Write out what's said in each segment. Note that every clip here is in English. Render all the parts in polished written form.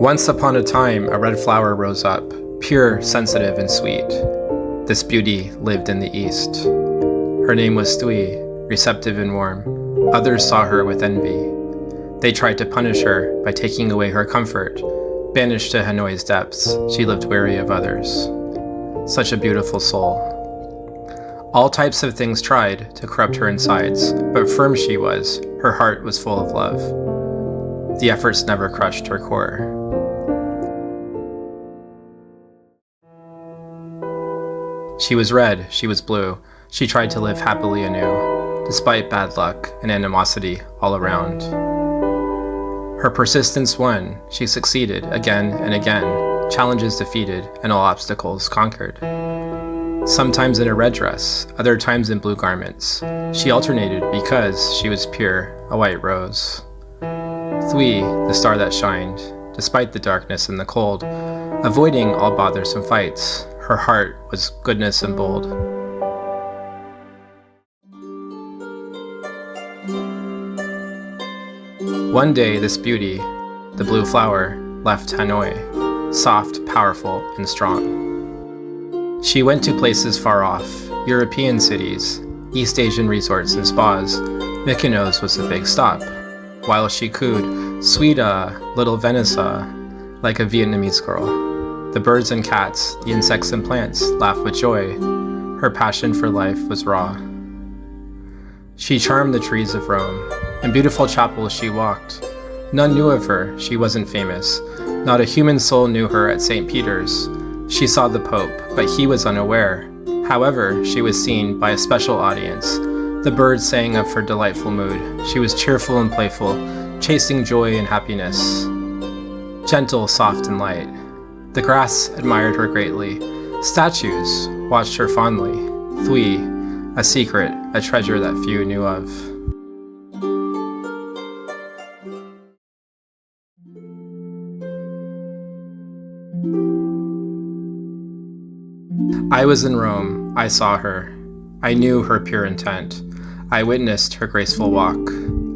Once upon a time, a red flower rose up, pure, sensitive, and sweet. This beauty lived in the east. Her name was Thuy, receptive and warm. Others saw her with envy. They tried to punish her by taking away her comfort. Banished to Hanoi's depths, she lived weary of others. Such a beautiful soul. All types of things tried to corrupt her insides, but firm she was, her heart was full of love. The efforts never crushed her core. She was red, she was blue, she tried to live happily anew, despite bad luck and animosity all around. Her persistence won, she succeeded again and again, challenges defeated and all obstacles conquered. Sometimes in a red dress, other times in blue garments, she alternated because she was pure, a white rose. Thuy, the star that shined, despite the darkness and the cold, avoiding all bothersome fights, her heart was goodness and bold. One day, this beauty, the blue flower, left Hanoi, soft, powerful, and strong. She went to places far off, European cities, East Asian resorts and spas. Mykonos was the big stop, while she cooed, sweet little Veneza, like a Vietnamese girl. The birds and cats, the insects and plants laughed with joy. Her passion for life was raw. She charmed the trees of Rome. In beautiful chapels she walked. None knew of her, she wasn't famous. Not a human soul knew her at St. Peter's. She saw the Pope, but he was unaware. However, she was seen by a special audience. The birds sang of her delightful mood. She was cheerful and playful, chasing joy and happiness. Gentle, soft, and light. The grass admired her greatly. Statues watched her fondly. Thuy, a secret, a treasure that few knew of. I was in Rome, I saw her. I knew her pure intent. I witnessed her graceful walk.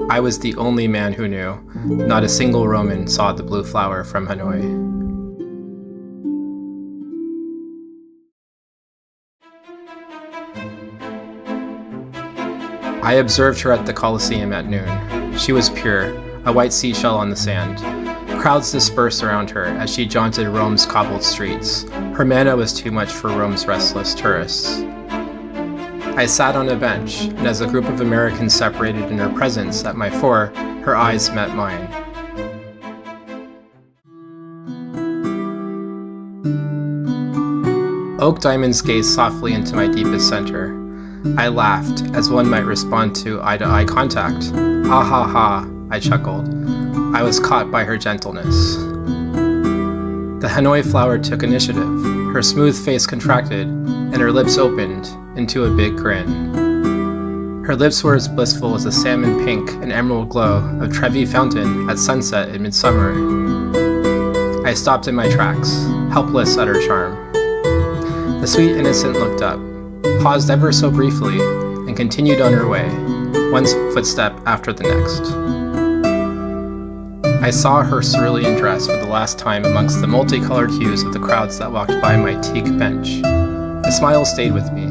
I was the only man who knew. Not a single Roman saw the blue flower from Hanoi. I observed her at the Coliseum at noon. She was pure, a white seashell on the sand. Crowds dispersed around her as she jaunted Rome's cobbled streets. Her manna was too much for Rome's restless tourists. I sat on a bench, and as a group of Americans separated in her presence at my fore, her eyes met mine. Oak diamonds gazed softly into my deepest center. I laughed, as one might respond to eye-to-eye contact. Ha ha ha, I chuckled. I was caught by her gentleness. The Hanoi flower took initiative. Her smooth face contracted, and her lips opened into a big grin. Her lips were as blissful as the salmon pink and emerald glow of Trevi Fountain at sunset in midsummer. I stopped in my tracks, helpless at her charm. The sweet innocent looked up, paused ever so briefly, and continued on her way, one footstep after the next. I saw her cerulean dress for the last time amongst the multicolored hues of the crowds that walked by my teak bench. The smile stayed with me.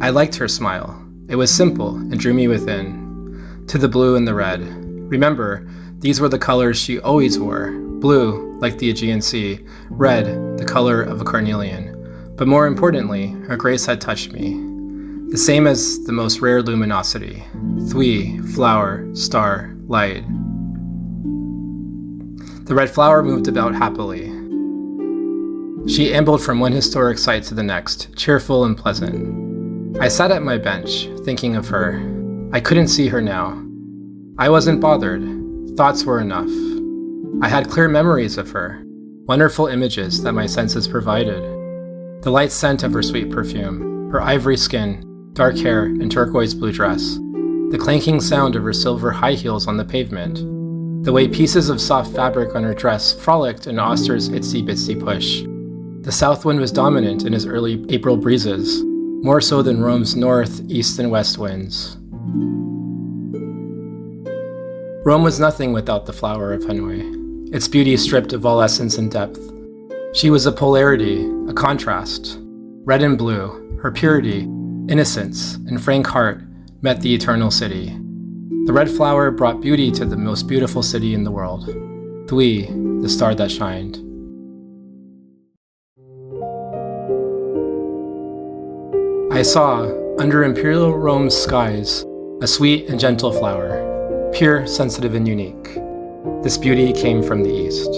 I liked her smile. It was simple and drew me within, to the blue and the red. Remember, these were the colors she always wore. Blue, like the Aegean Sea, red, the color of a carnelian. But more importantly, her grace had touched me. The same as the most rare luminosity. Thuy, flower, star, light. The red flower moved about happily. She ambled from one historic site to the next, cheerful and pleasant. I sat at my bench, thinking of her. I couldn't see her now. I wasn't bothered. Thoughts were enough. I had clear memories of her, wonderful images that my senses provided. The light scent of her sweet perfume, her ivory skin, dark hair, and turquoise blue dress, the clanking sound of her silver high heels on the pavement, the way pieces of soft fabric on her dress frolicked in Oster's itsy bitsy push. The south wind was dominant in his early April breezes, more so than Rome's north, east, and west winds. Rome was nothing without the flower of Hanoi, its beauty stripped of all essence and depth. She was a polarity, a contrast. Red and blue, her purity, innocence, and frank heart met the eternal city. The red flower brought beauty to the most beautiful city in the world. Thuy, the star that shined. I saw, under imperial Rome's skies, a sweet and gentle flower, pure, sensitive, and unique. This beauty came from the east.